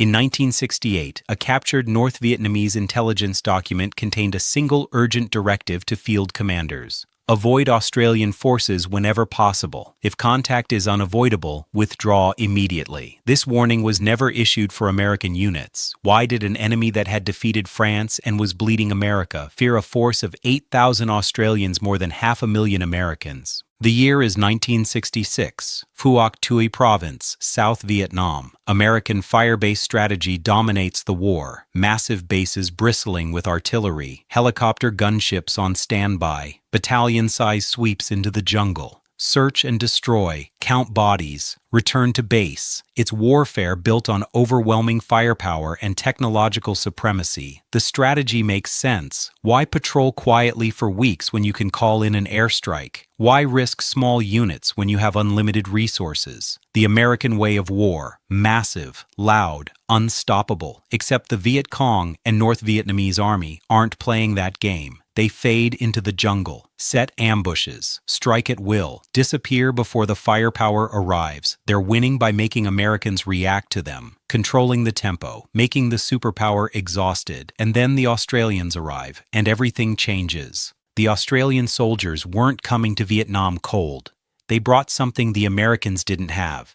In 1968, a captured North Vietnamese intelligence document contained a single urgent directive to field commanders. Avoid Australian forces whenever possible. If contact is unavoidable, withdraw immediately. This warning was never issued for American units. Why did an enemy that had defeated France and was bleeding America fear a force of 8,000 Australians more than 500,000 Americans? The year is 1966, Phuoc Tuy Province, South Vietnam. American fire-based strategy dominates the war, massive bases bristling with artillery, helicopter gunships on standby, battalion-size sweeps into the jungle. Search and destroy, count bodies, return to base. It's warfare built on overwhelming firepower and technological supremacy. The strategy makes sense. Why patrol quietly for weeks when you can call in an airstrike? Why risk small units when you have unlimited resources? The American way of war, massive, loud, unstoppable. Except the Viet Cong and North Vietnamese army aren't playing that game. They fade into the jungle, set ambushes, strike at will, disappear before the firepower arrives. They're winning by making Americans react to them, controlling the tempo, making the superpower exhausted. And then the Australians arrive, and everything changes. The Australian soldiers weren't coming to Vietnam cold. They brought something the Americans didn't have: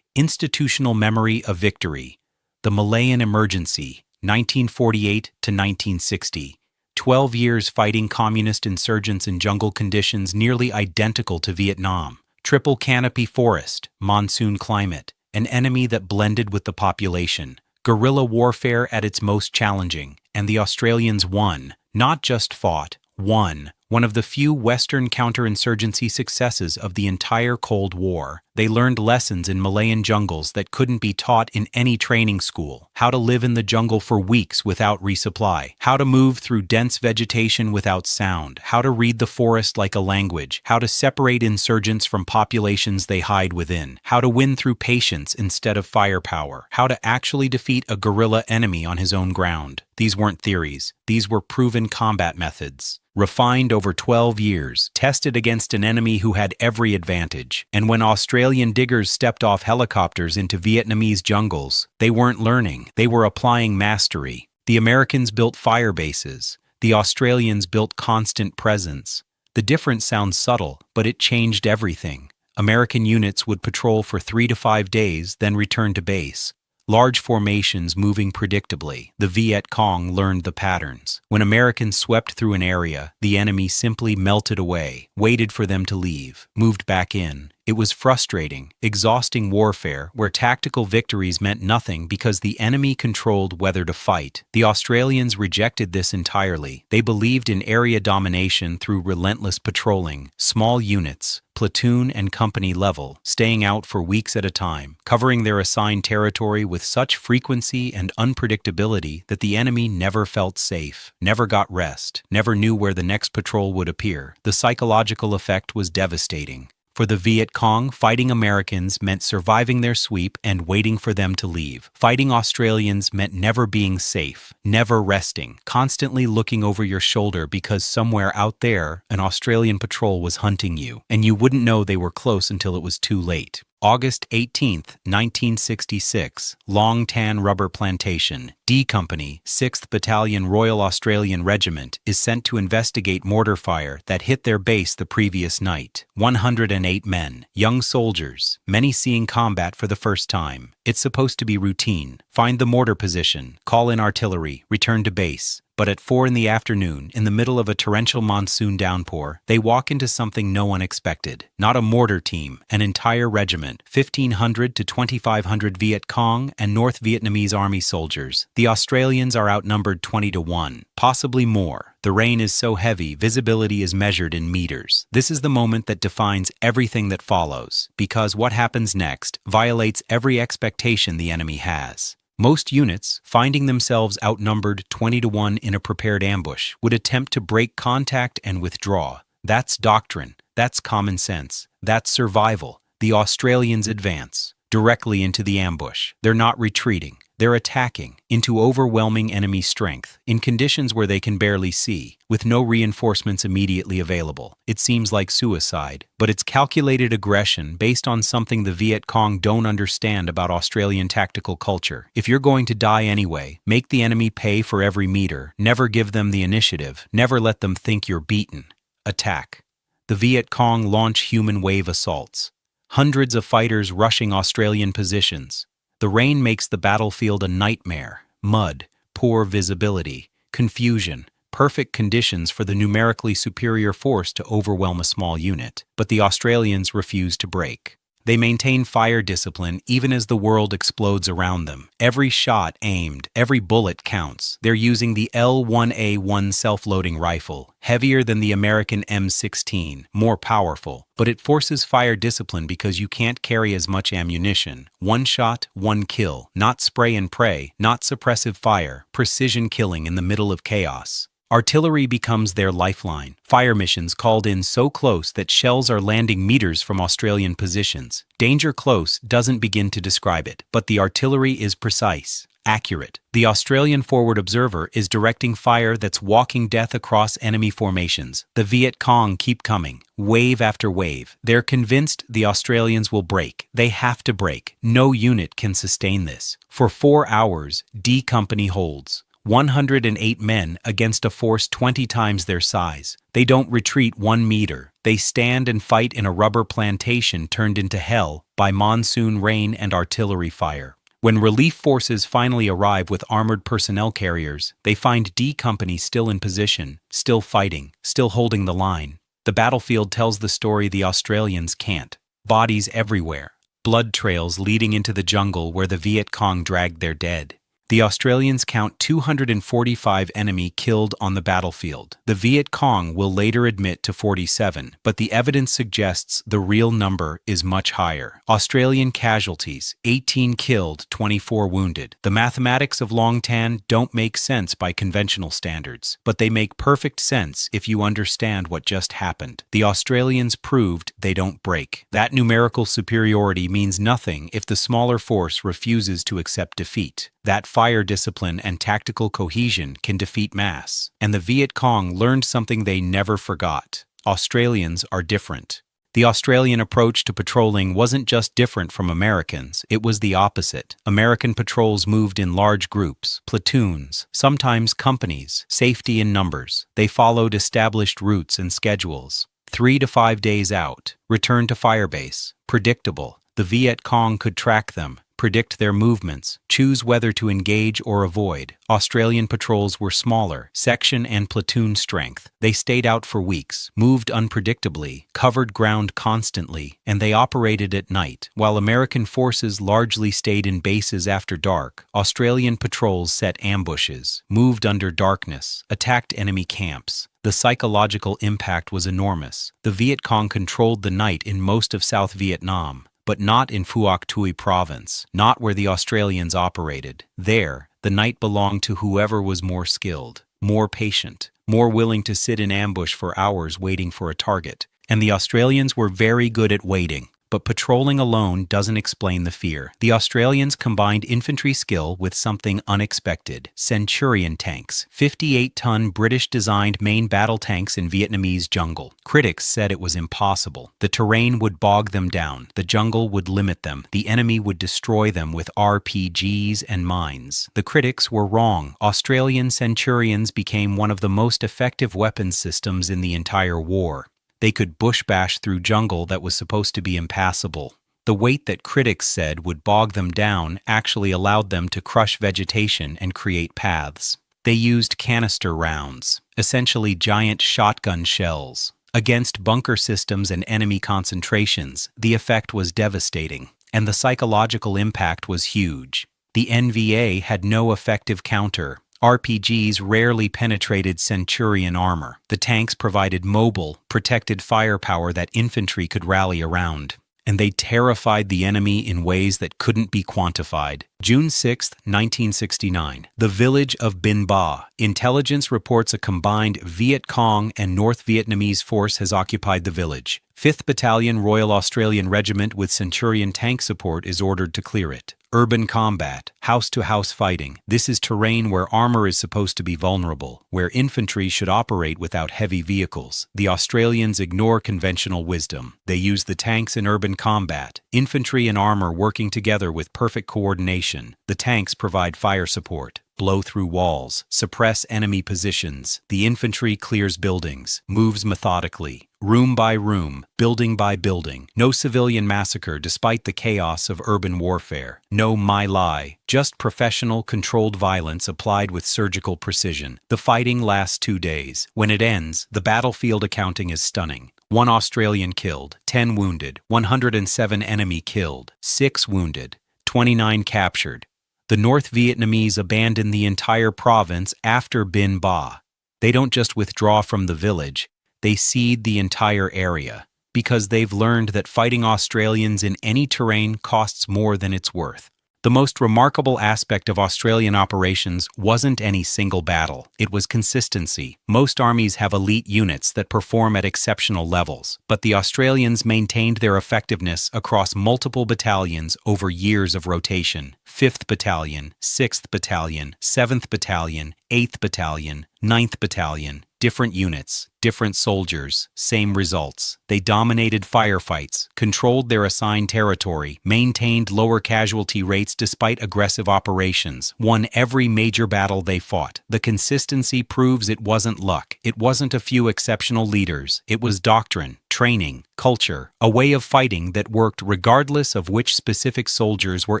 institutional memory of victory. The Malayan Emergency, 1948 to 1960. 12 years fighting communist insurgents in jungle conditions nearly identical to Vietnam. Triple canopy forest, monsoon climate, an enemy that blended with the population. Guerrilla warfare at its most challenging, and the Australians won, not just fought, won. One of the few Western counterinsurgency successes of the entire Cold War. They learned lessons in Malayan jungles that couldn't be taught in any training school. How to live in the jungle for weeks without resupply. How to move through dense vegetation without sound. How to read the forest like a language. How to separate insurgents from populations they hide within. How to win through patience instead of firepower. How to actually defeat a guerrilla enemy on his own ground. These weren't theories. These were proven combat methods. Refined over 12 years, tested against an enemy who had every advantage. And when Australian diggers stepped off helicopters into Vietnamese jungles, they weren't learning, they were applying mastery. The Americans built fire bases. The Australians built constant presence. The difference sounds subtle, but it changed everything. American units would patrol for 3 to 5 days, then return to base. Large formations moving predictably. The Viet Cong learned the patterns. When Americans swept through an area, the enemy simply melted away, waited for them to leave, moved back in. It was frustrating, exhausting warfare where tactical victories meant nothing because the enemy controlled whether to fight. The Australians rejected this entirely. They believed in area domination through relentless patrolling, small units, platoon and company level, staying out for weeks at a time, covering their assigned territory with such frequency and unpredictability that the enemy never felt safe, never got rest, never knew where the next patrol would appear. The psychological effect was devastating. For the Viet Cong, fighting Americans meant surviving their sweep and waiting for them to leave. Fighting Australians meant never being safe, never resting, constantly looking over your shoulder because somewhere out there, an Australian patrol was hunting you, and you wouldn't know they were close until it was too late. August 18, 1966, Long Tan Rubber Plantation, D Company, 6th Battalion Royal Australian Regiment, is sent to investigate mortar fire that hit their base the previous night. 108 men, young soldiers, many seeing combat for the first time. It's supposed to be routine. Find the mortar position, call in artillery, return to base. But at 4 in the afternoon, in the middle of a torrential monsoon downpour, they walk into something no one expected. Not a mortar team, an entire regiment, 1,500 to 2,500 Viet Cong and North Vietnamese Army soldiers. The Australians are outnumbered 20 to 1, possibly more. The rain is so heavy, visibility is measured in meters. This is the moment that defines everything that follows, because what happens next violates every expectation the enemy has. Most units, finding themselves outnumbered 20 to 1 in a prepared ambush, would attempt to break contact and withdraw. That's doctrine. That's common sense. That's survival. The Australians advance directly into the ambush. They're not retreating. They're attacking into overwhelming enemy strength in conditions where they can barely see, with no reinforcements immediately available. It seems like suicide, but it's calculated aggression based on something the Viet Cong don't understand about Australian tactical culture. If you're going to die anyway, make the enemy pay for every meter, never give them the initiative, never let them think you're beaten. Attack. The Viet Cong launch human wave assaults. Hundreds of fighters rushing Australian positions. The rain makes the battlefield a nightmare. Mud, poor visibility, confusion, perfect conditions for the numerically superior force to overwhelm a small unit. But the Australians refuse to break. They maintain fire discipline even as the world explodes around them. Every shot aimed, every bullet counts. They're using the L1A1 self-loading rifle, heavier than the American M16, more powerful. But it forces fire discipline because you can't carry as much ammunition. One shot, one kill. Not spray and pray, not suppressive fire, precision killing in the middle of chaos. Artillery becomes their lifeline. Fire missions called in so close that shells are landing meters from Australian positions. Danger close doesn't begin to describe it, but the artillery is precise, accurate. The Australian forward observer is directing fire that's walking death across enemy formations. The Viet Cong keep coming, wave after wave. They're convinced the Australians will break. They have to break. No unit can sustain this. For 4 hours, D Company holds. 108 men against a force 20 times their size. They don't retreat 1 meter. They stand and fight in a rubber plantation turned into hell by monsoon rain and artillery fire. When relief forces finally arrive with armored personnel carriers, they find D Company still in position, still fighting, still holding the line. The battlefield tells the story the Australians can't. Bodies everywhere. Blood trails leading into the jungle where the Viet Cong dragged their dead. The Australians count 245 enemy killed on the battlefield. The Viet Cong will later admit to 47, but the evidence suggests the real number is much higher. Australian casualties, 18 killed, 24 wounded. The mathematics of Long Tan don't make sense by conventional standards, but they make perfect sense if you understand what just happened. The Australians proved they don't break. That numerical superiority means nothing if the smaller force refuses to accept defeat. That fire discipline and tactical cohesion can defeat mass. And the Viet Cong learned something they never forgot. Australians are different. The Australian approach to patrolling wasn't just different from Americans, it was the opposite. American patrols moved in large groups, platoons, sometimes companies, safety in numbers. They followed established routes and schedules. 3 to 5 days out, return to firebase, predictable. The Viet Cong could track them, predict their movements, choose whether to engage or avoid. Australian patrols were smaller, section and platoon strength. They stayed out for weeks, moved unpredictably, covered ground constantly, and they operated at night. While American forces largely stayed in bases after dark, Australian patrols set ambushes, moved under darkness, attacked enemy camps. The psychological impact was enormous. The Viet Cong controlled the night in most of South Vietnam, but not in Phuoc Tuy province, not where the Australians operated. There, the night belonged to whoever was more skilled, more patient, more willing to sit in ambush for hours waiting for a target. And the Australians were very good at waiting. But patrolling alone doesn't explain the fear. The Australians combined infantry skill with something unexpected. Centurion tanks, 58-ton British-designed main battle tanks in Vietnamese jungle. Critics said it was impossible. The terrain would bog them down. The jungle would limit them. The enemy would destroy them with RPGs and mines. The critics were wrong. Australian Centurions became one of the most effective weapons systems in the entire war. They could bush-bash through jungle that was supposed to be impassable. The weight that critics said would bog them down actually allowed them to crush vegetation and create paths. They used canister rounds, essentially giant shotgun shells. Against bunker systems and enemy concentrations, the effect was devastating, and the psychological impact was huge. The NVA had no effective counter. RPGs rarely penetrated Centurion armor. The tanks provided mobile, protected firepower that infantry could rally around. And they terrified the enemy in ways that couldn't be quantified. June 6, 1969. The village of Binh Ba. Intelligence reports a combined Viet Cong and North Vietnamese force has occupied the village. 5th Battalion Royal Australian Regiment with Centurion tank support is ordered to clear it. Urban combat, house-to-house fighting. This is terrain where armor is supposed to be vulnerable, where infantry should operate without heavy vehicles. The Australians ignore conventional wisdom. They use the tanks in urban combat, infantry and armor working together with perfect coordination. The tanks provide fire support, blow through walls, suppress enemy positions. The infantry clears buildings, moves methodically, room by room, building by building. No civilian massacre despite the chaos of urban warfare. No My Lai, just professional, controlled violence applied with surgical precision. The fighting lasts 2 days. When it ends, the battlefield accounting is stunning. 1 Australian killed, 10 wounded, 107 enemy killed, 6 wounded, 29 captured. The North Vietnamese abandon the entire province after Binh Ba. They don't just withdraw from the village, they cede the entire area, because they've learned that fighting Australians in any terrain costs more than it's worth. The most remarkable aspect of Australian operations wasn't any single battle, it was consistency. Most armies have elite units that perform at exceptional levels, but the Australians maintained their effectiveness across multiple battalions over years of rotation. 5th Battalion, 6th Battalion, 7th Battalion, 8th Battalion, 9th Battalion. Different units, different soldiers, same results. They dominated firefights, controlled their assigned territory, maintained lower casualty rates despite aggressive operations, won every major battle they fought. The consistency proves it wasn't luck. It wasn't a few exceptional leaders. It was doctrine, training, culture, a way of fighting that worked regardless of which specific soldiers were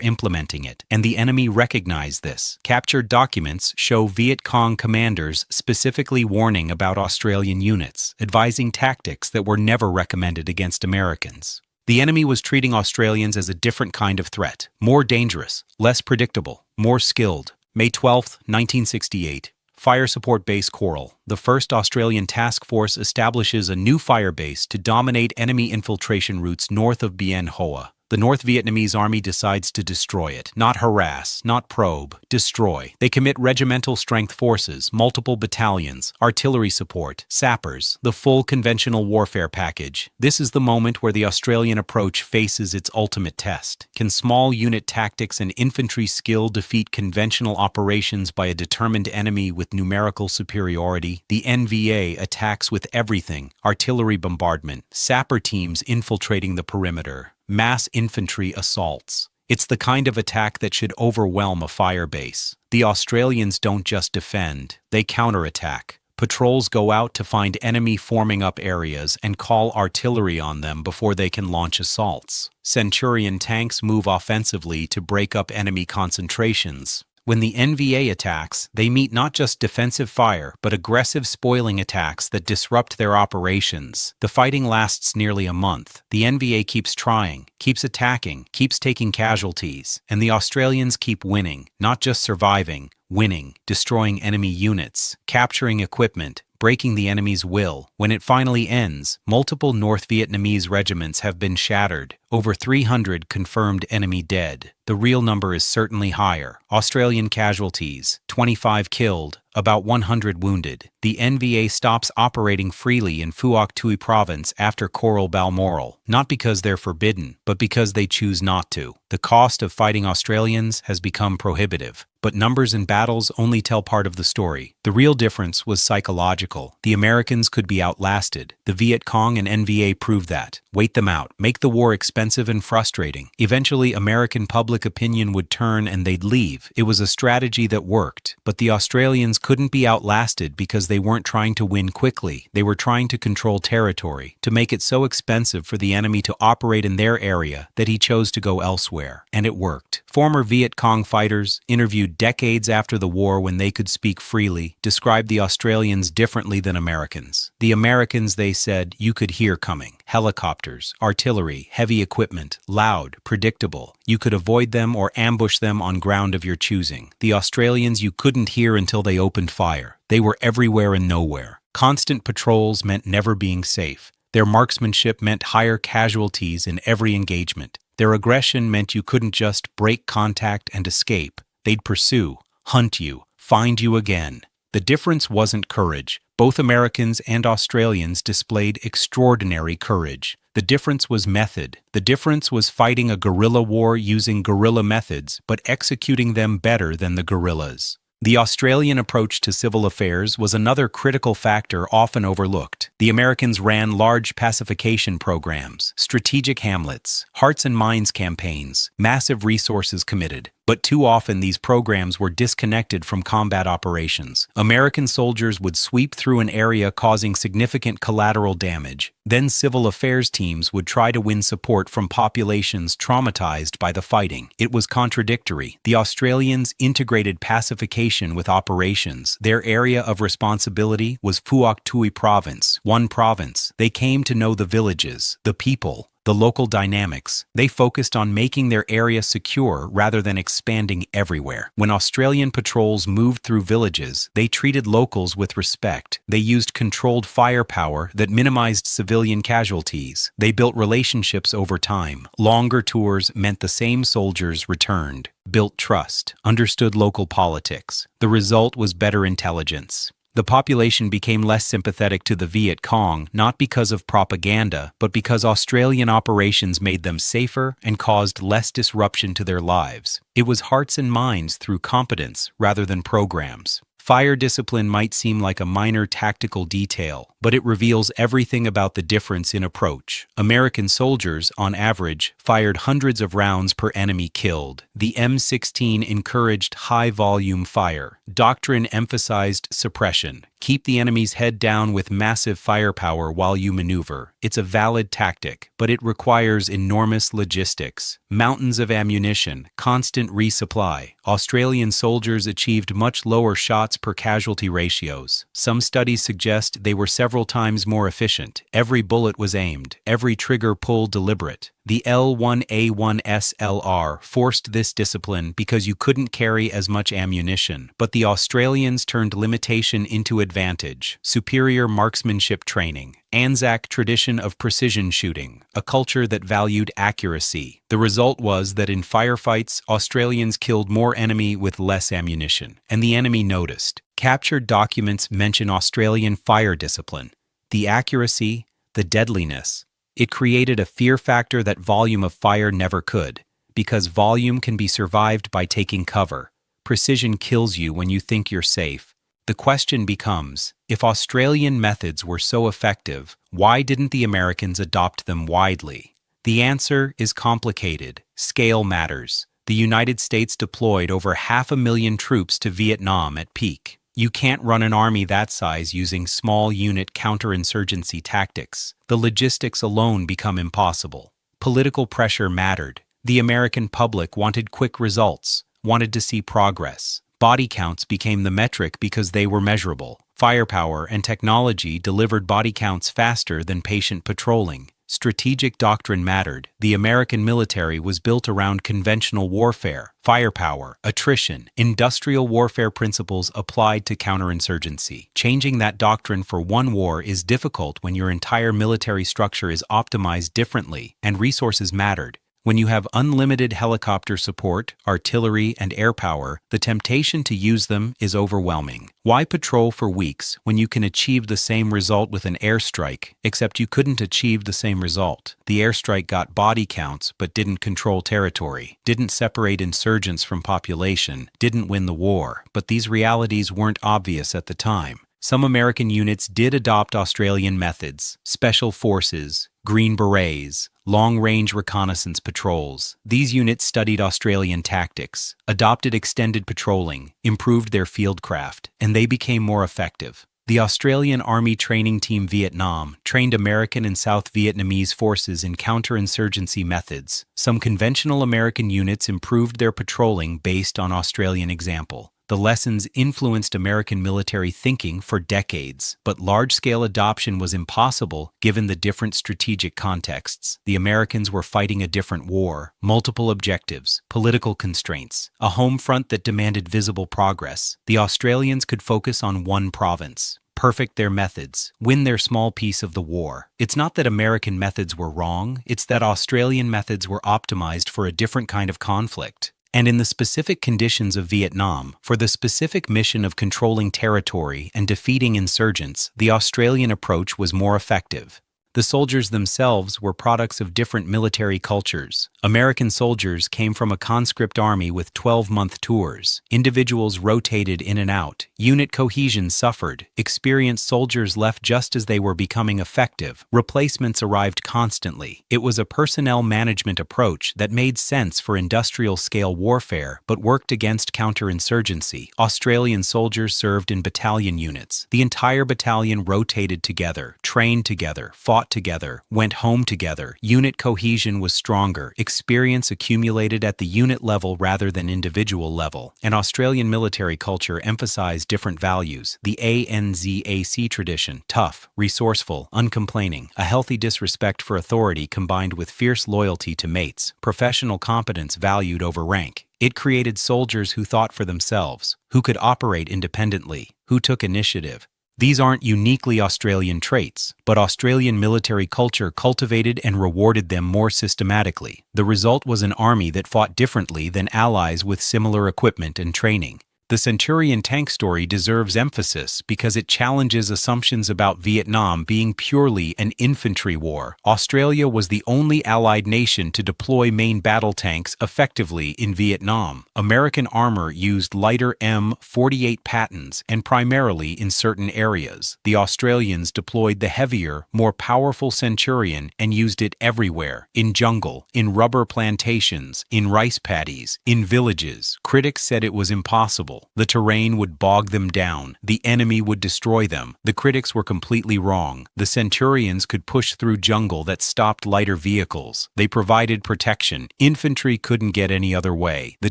implementing it. And the enemy recognized this. Captured documents show Viet Cong commanders specifically warning about Australian units, advising tactics that were never recommended against Americans. The enemy was treating Australians as a different kind of threat, more dangerous, less predictable, more skilled. May 12, 1968. Fire Support Base Coral. The 1st Australian Task Force establishes a new fire base to dominate enemy infiltration routes north of Bien Hoa. The North Vietnamese Army decides to destroy it, not harass, not probe, destroy. They commit regimental strength forces, multiple battalions, artillery support, sappers, the full conventional warfare package. This is the moment where the Australian approach faces its ultimate test. Can small unit tactics and infantry skill defeat conventional operations by a determined enemy with numerical superiority? The NVA attacks with everything: artillery bombardment, sapper teams infiltrating the perimeter, mass infantry assaults. It's the kind of attack that should overwhelm a fire base. The Australians don't just defend, they counterattack. Patrols go out to find enemy forming up areas and call artillery on them before they can launch assaults. Centurion tanks move offensively to break up enemy concentrations. When the NVA attacks, they meet not just defensive fire, but aggressive spoiling attacks that disrupt their operations. The fighting lasts nearly a month. The NVA keeps trying, keeps attacking, keeps taking casualties, and the Australians keep winning, not just surviving, winning, destroying enemy units, capturing equipment, breaking the enemy's will. When it finally ends, multiple North Vietnamese regiments have been shattered, over 300 confirmed enemy dead. The real number is certainly higher. Australian casualties, 25 killed, about 100 wounded. The NVA stops operating freely in Phuoc Tuy province after Coral-Balmoral, not because they're forbidden, but because they choose not to. The cost of fighting Australians has become prohibitive. But numbers in battles only tell part of the story. The real difference was psychological. The Americans could be outlasted. The Viet Cong and NVA proved that. Wait them out. Make the war expensive and frustrating. Eventually, American public opinion would turn and they'd leave. It was a strategy that worked. But the Australians couldn't be outlasted because they weren't trying to win quickly. They were trying to control territory, to make it so expensive for the enemy to operate in their area that he chose to go elsewhere. And it worked. Former Viet Cong fighters, interviewed decades after the war when they could speak freely, described the Australians differently than Americans. The Americans, they said, you could hear coming. Helicopters, artillery, heavy equipment, loud, predictable. You could avoid them or ambush them on ground of your choosing. The Australians you couldn't hear until they opened fire. They were everywhere and nowhere. Constant patrols meant never being safe. Their marksmanship meant higher casualties in every engagement. Their aggression meant you couldn't just break contact and escape. They'd pursue, hunt you, find you again. The difference wasn't courage. Both Americans and Australians displayed extraordinary courage. The difference was method. The difference was fighting a guerrilla war using guerrilla methods, but executing them better than the guerrillas. The Australian approach to civil affairs was another critical factor often overlooked. The Americans ran large pacification programs, strategic hamlets, hearts and minds campaigns, massive resources committed. But too often these programs were disconnected from combat operations. American soldiers would sweep through an area causing significant collateral damage. Then civil affairs teams would try to win support from populations traumatized by the fighting. It was contradictory. The Australians integrated pacification with operations. Their area of responsibility was Phuoc Tuy Province, one province. They came to know the villages, the people, the local dynamics. They focused on making their area secure rather than expanding everywhere. When Australian patrols moved through villages, they treated locals with respect. They used controlled firepower that minimized civilian casualties. They built relationships over time. Longer tours meant the same soldiers returned, built trust, understood local politics. The result was better intelligence. The population became less sympathetic to the Viet Cong, not because of propaganda, but because Australian operations made them safer and caused less disruption to their lives. It was hearts and minds through competence rather than programs. Fire discipline might seem like a minor tactical detail, but it reveals everything about the difference in approach. American soldiers, on average, fired hundreds of rounds per enemy killed. The M16 encouraged high-volume fire. Doctrine emphasized suppression. Keep the enemy's head down with massive firepower while you maneuver. It's a valid tactic, but it requires enormous logistics. Mountains of ammunition, constant resupply. Australian soldiers achieved much lower shots per casualty ratios. Some studies suggest they were several times more efficient. Every bullet was aimed, every trigger pull deliberate. The L1A1 SLR forced this discipline because you couldn't carry as much ammunition, but the Australians turned limitation into advantage. Superior marksmanship training. Anzac tradition of precision shooting, a culture that valued accuracy. The result was that in firefights, Australians killed more enemy with less ammunition, and the enemy noticed. Captured documents mention Australian fire discipline, the accuracy, the deadliness. It created a fear factor that volume of fire never could, because volume can be survived by taking cover. Precision kills you when you think you're safe. The question becomes, if Australian methods were so effective, why didn't the Americans adopt them widely? The answer is complicated. Scale matters. The United States deployed over 500,000 troops to Vietnam at peak. You can't run an army that size using small unit counter-insurgency tactics. The logistics alone become impossible. Political pressure mattered. The American public wanted quick results, wanted to see progress. Body counts became the metric because they were measurable. Firepower and technology delivered body counts faster than patient patrolling. Strategic doctrine mattered. The American military was built around conventional warfare, firepower, attrition, industrial warfare principles applied to counterinsurgency. Changing that doctrine for one war is difficult when your entire military structure is optimized differently and resources mattered. When you have unlimited helicopter support, artillery, and air power, the temptation to use them is overwhelming. Why patrol for weeks when you can achieve the same result with an airstrike, except you couldn't achieve the same result? The airstrike got body counts but didn't control territory, didn't separate insurgents from population, didn't win the war. But these realities weren't obvious at the time. Some American units did adopt Australian methods: special forces, Green Berets, long-range reconnaissance patrols. These units studied Australian tactics, adopted extended patrolling, improved their fieldcraft, and they became more effective. The Australian Army Training Team Vietnam trained American and South Vietnamese forces in counterinsurgency methods. Some conventional American units improved their patrolling based on Australian example. The lessons influenced American military thinking for decades, but large-scale adoption was impossible given the different strategic contexts. The Americans were fighting a different war, multiple objectives, political constraints, a home front that demanded visible progress. The Australians could focus on one province. perfect their methods, win their small piece of the war. It's not that American methods were wrong, it's that Australian methods were optimized for a different kind of conflict. And in the specific conditions of Vietnam, for the specific mission of controlling territory and defeating insurgents, the Australian approach was more effective. The soldiers themselves were products of different military cultures. American soldiers came from a conscript army with 12-month tours. Individuals rotated in and out. Unit cohesion suffered. Experienced soldiers left just as they were becoming effective. Replacements arrived constantly. It was a personnel management approach that made sense for industrial-scale warfare but worked against counter-insurgency. Australian soldiers served in battalion units. The entire battalion rotated together, trained together, fought together, went home together. Unit cohesion was stronger. Experience accumulated at the unit level rather than individual level. An Australian military culture emphasized different values. The ANZAC tradition, tough, resourceful, uncomplaining, a healthy disrespect for authority combined with fierce loyalty to mates, professional competence valued over rank. It created soldiers who thought for themselves, who could operate independently, who took initiative. These aren't uniquely Australian traits, but Australian military culture cultivated and rewarded them more systematically. The result was an army that fought differently than allies with similar equipment and training. The Centurion tank story deserves emphasis because it challenges assumptions about Vietnam being purely an infantry war. Australia was the only allied nation to deploy main battle tanks effectively in Vietnam. American armor used lighter M48 patents and primarily in certain areas. The Australians deployed the heavier, more powerful Centurion and used it everywhere, in jungle, in rubber plantations, in rice paddies, in villages. Critics said it was impossible. The terrain would bog them down. The enemy would destroy them. The critics were completely wrong. The Centurions could push through jungle that stopped lighter vehicles. They provided protection. Infantry couldn't get any other way. The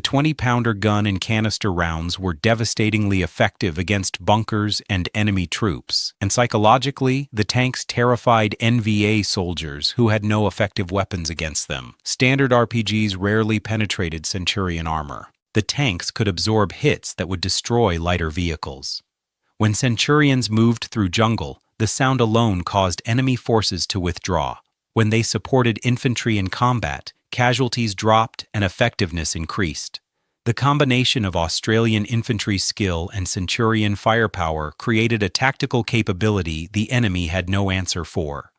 20-pounder gun and canister rounds were devastatingly effective against bunkers and enemy troops. And psychologically, the tanks terrified NVA soldiers who had no effective weapons against them. Standard RPGs rarely penetrated Centurion armor. The tanks could absorb hits that would destroy lighter vehicles. When Centurions moved through jungle, the sound alone caused enemy forces to withdraw. When they supported infantry in combat, casualties dropped and effectiveness increased. The combination of Australian infantry skill and Centurion firepower created a tactical capability the enemy had no answer for.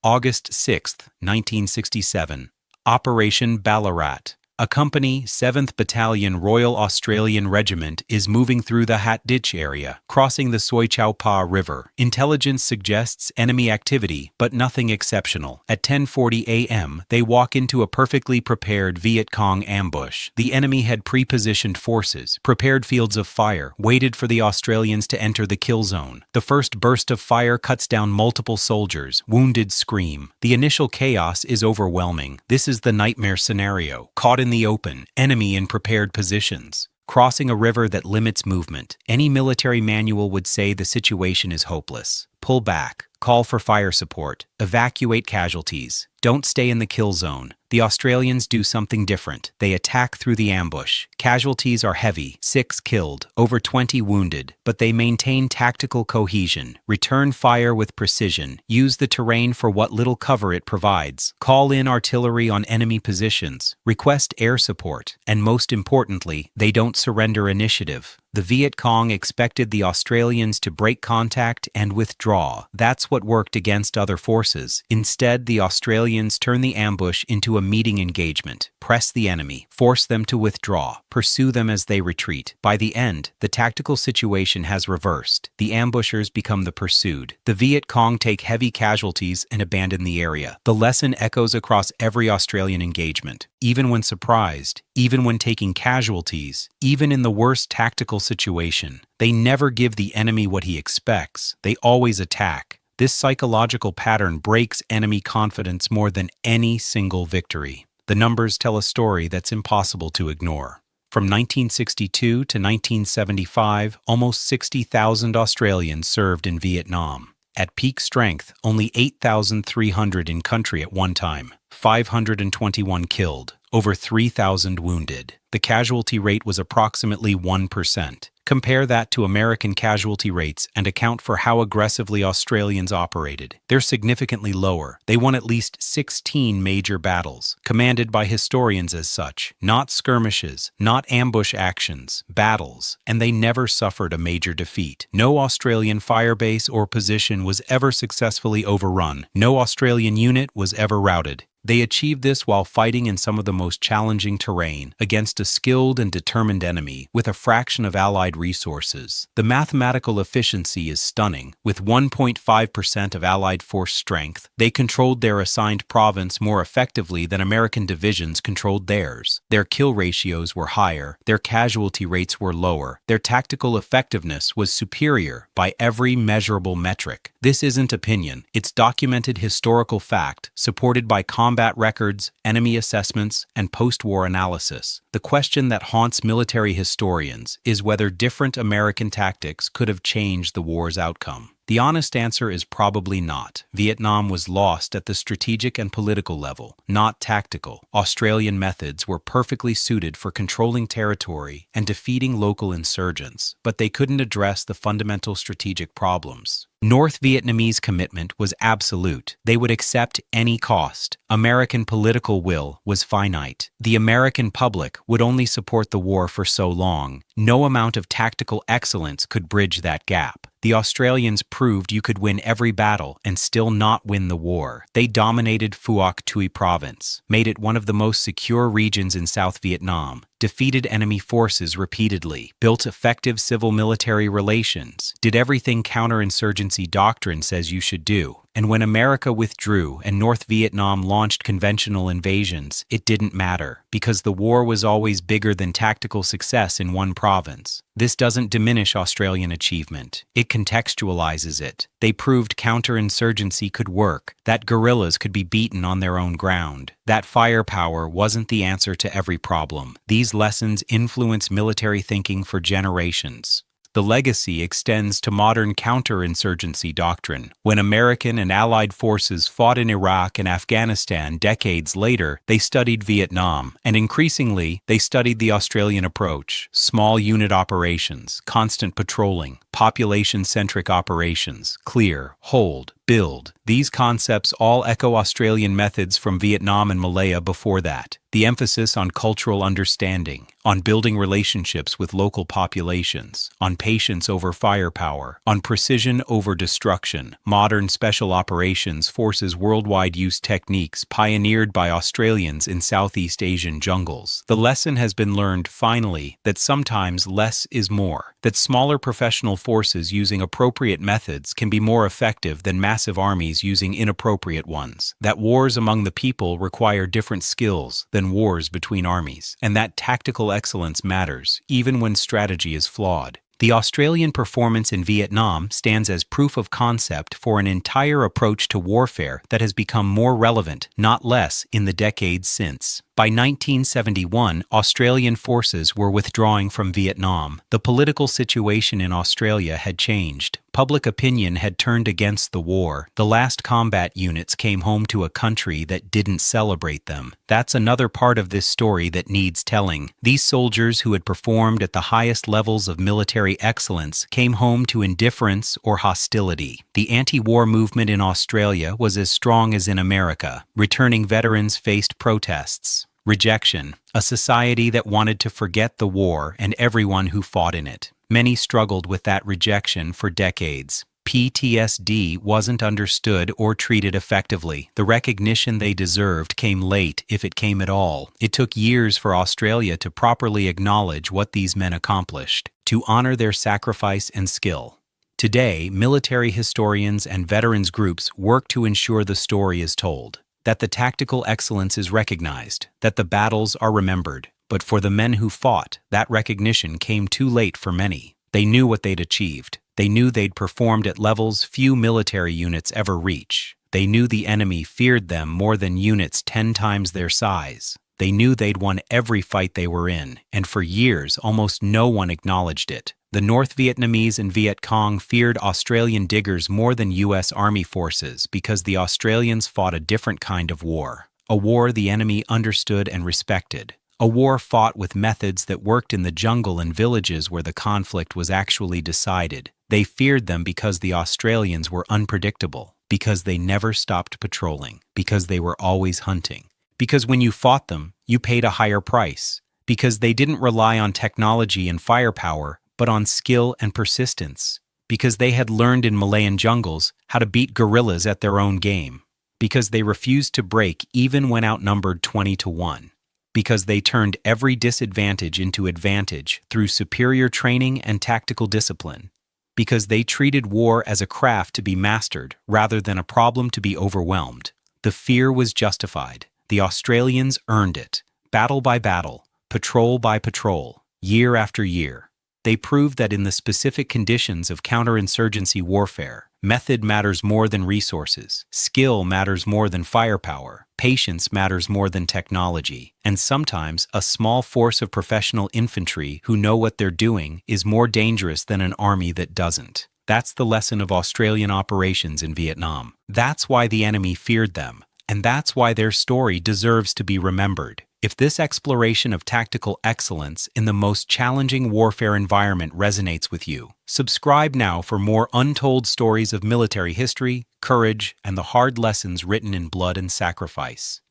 August 6, 1967. Operation Ballarat. A company, 7th Battalion Royal Australian Regiment, is moving through the Hat Ditch area, crossing the Soi Chau Pa River. Intelligence suggests enemy activity, but nothing exceptional. At 10:40 a.m., they walk into a perfectly prepared Viet Cong ambush. The enemy had pre-positioned forces, prepared fields of fire, waited for the Australians to enter the kill zone. The first burst of fire cuts down multiple soldiers. Wounded scream. The initial chaos is overwhelming. This is the nightmare scenario. Caught in the open, enemy in prepared positions. Crossing a river that limits movement. Any military manual would say the situation is hopeless. Pull back. Call for fire support. Evacuate casualties. Don't stay in the kill zone. The Australians do something different. They attack through the ambush. Casualties are heavy, 6 killed, over 20 wounded, but they maintain tactical cohesion. Return fire with precision. Use the terrain for what little cover it provides. Call in artillery on enemy positions. Request air support. And most importantly, they don't surrender initiative. The Viet Cong expected the Australians to break contact and withdraw. That's what worked against other forces. Instead, the Australians turn the ambush into a meeting engagement. Press the enemy, force them to withdraw, pursue them as they retreat. By the end, the tactical situation has reversed. The ambushers become the pursued. The Viet Cong take heavy casualties and abandon the area. The lesson echoes across every Australian engagement. Even when surprised, even when taking casualties, even in the worst tactical situation, they never give the enemy what he expects. They always attack. This psychological pattern breaks enemy confidence more than any single victory. The numbers tell a story that's impossible to ignore. From 1962 to 1975, almost 60,000 Australians served in Vietnam. At peak strength, only 8,300 in country at one time. 521 killed, over 3,000 wounded. The casualty rate was approximately 1%. Compare that to American casualty rates and account for how aggressively Australians operated. They're significantly lower. They won at least 16 major battles, commanded by historians as such, not skirmishes, not ambush actions, battles, and they never suffered a major defeat. No Australian firebase or position was ever successfully overrun. No Australian unit was ever routed. They achieved this while fighting in some of the most challenging terrain, against a skilled and determined enemy, with a fraction of Allied resources. The mathematical efficiency is stunning. With 1.5% of Allied force strength, they controlled their assigned province more effectively than American divisions controlled theirs. Their kill ratios were higher, their casualty rates were lower, their tactical effectiveness was superior by every measurable metric. This isn't opinion, it's documented historical fact, supported by combat records, enemy assessments, and post-war analysis. The question that haunts military historians is whether different American tactics could have changed the war's outcome. The honest answer is probably not. Vietnam was lost at the strategic and political level, not tactical. Australian methods were perfectly suited for controlling territory and defeating local insurgents, but they couldn't address the fundamental strategic problems. North Vietnamese commitment was absolute. They would accept any cost. American political will was finite. The American public would only support the war for so long. No amount of tactical excellence could bridge that gap. The Australians proved you could win every battle and still not win the war. They dominated Phuoc Tuy province, made it one of the most secure regions in South Vietnam, defeated enemy forces repeatedly, built effective civil-military relations, did everything counter-insurgency doctrine says you should do. And when America withdrew and North Vietnam launched conventional invasions, it didn't matter, because the war was always bigger than tactical success in one province. This doesn't diminish Australian achievement. It contextualizes it. They proved counter-insurgency could work, that guerrillas could be beaten on their own ground, that firepower wasn't the answer to every problem. These lessons influence military thinking for generations. The legacy extends to modern counter-insurgency doctrine. When American and Allied forces fought in Iraq and Afghanistan decades later, they studied Vietnam, and increasingly, they studied the Australian approach: small unit operations, constant patrolling, population-centric operations, clear, hold, build. These concepts all echo Australian methods from Vietnam and Malaya before that. The emphasis on cultural understanding, on building relationships with local populations, on patience over firepower, on precision over destruction. Modern special operations forces worldwide use techniques pioneered by Australians in Southeast Asian jungles. The lesson has been learned finally that sometimes less is more, that smaller professional forces using appropriate methods can be more effective than massive armies using inappropriate ones, that wars among the people require different skills than wars between armies, and that tactical excellence matters, even when strategy is flawed. The Australian performance in Vietnam stands as proof of concept for an entire approach to warfare that has become more relevant, not less, in the decades since. By 1971, Australian forces were withdrawing from Vietnam. The political situation in Australia had changed. Public opinion had turned against the war. The last combat units came home to a country that didn't celebrate them. That's another part of this story that needs telling. These soldiers who had performed at the highest levels of military excellence came home to indifference or hostility. The anti-war movement in Australia was as strong as in America. Returning veterans faced protests, rejection, a society that wanted to forget the war and everyone who fought in it. Many struggled with that rejection for decades. PTSD wasn't understood or treated effectively. The recognition they deserved came late, if it came at all. It took years for Australia to properly acknowledge what these men accomplished, to honor their sacrifice and skill. Today, military historians and veterans groups work to ensure the story is told, that the tactical excellence is recognized, that the battles are remembered. But for the men who fought, that recognition came too late for many. They knew what they'd achieved. They knew they'd performed at levels few military units ever reach. They knew the enemy feared them more than units 10 times their size. They knew they'd won every fight they were in, and for years almost no one acknowledged it. The North Vietnamese and Viet Cong feared Australian diggers more than U.S. Army forces because the Australians fought a different kind of war. a war the enemy understood and respected, a war fought with methods that worked in the jungle and villages where the conflict was actually decided. They feared them because the Australians were unpredictable, because they never stopped patrolling, because they were always hunting, because when you fought them, you paid a higher price, because they didn't rely on technology and firepower, but on skill and persistence, because they had learned in Malayan jungles how to beat guerrillas at their own game, because they refused to break even when outnumbered 20-1, because they turned every disadvantage into advantage through superior training and tactical discipline, because they treated war as a craft to be mastered rather than a problem to be overwhelmed. The fear was justified. The Australians earned it, battle by battle, patrol by patrol, year after year. They proved that in the specific conditions of counterinsurgency warfare, method matters more than resources, skill matters more than firepower, patience matters more than technology, and sometimes a small force of professional infantry who know what they're doing is more dangerous than an army that doesn't. That's the lesson of Australian operations in Vietnam. That's why the enemy feared them, and that's why their story deserves to be remembered. If this exploration of tactical excellence in the most challenging warfare environment resonates with you, subscribe now for more untold stories of military history, courage, and the hard lessons written in blood and sacrifice.